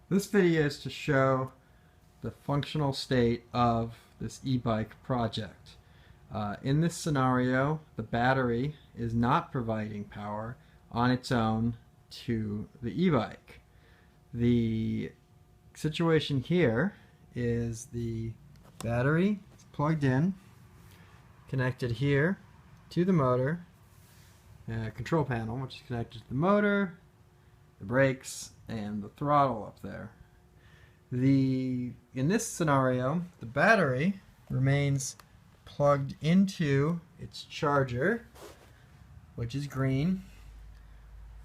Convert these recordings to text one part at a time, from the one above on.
This video is to show the functional state of this e-bike project. In this scenario, the battery is not providing power on its own to the e-bike. The situation here is the battery is plugged in, connected here to the motor, control panel, which is connected to the motor, the brakes, and the throttle up there. In this scenario, the battery remains plugged into its charger, which is green,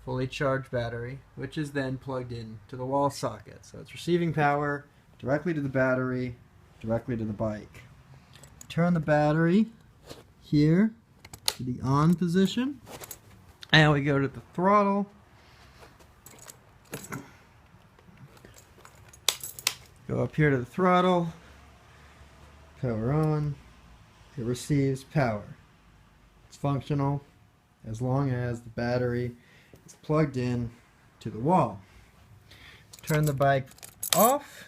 fully charged battery, which is then plugged in to the wall socket. So it's receiving power directly to the battery, directly to the bike. Turn the battery here to the on position, and we go to the throttle. Go up here to the throttle, power on, it receives power. It's functional as long as the battery is plugged in to the wall. Turn the bike off,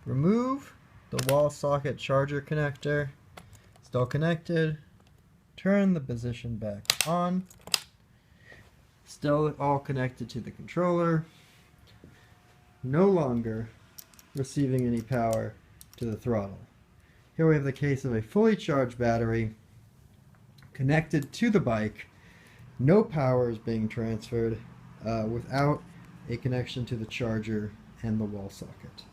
remove the wall socket charger connector, still connected, turn the position back on, still all connected to the controller, no longer receiving any power to the throttle. Here we have the case of a fully charged battery connected to the bike. No power is being transferred without a connection to the charger and the wall socket.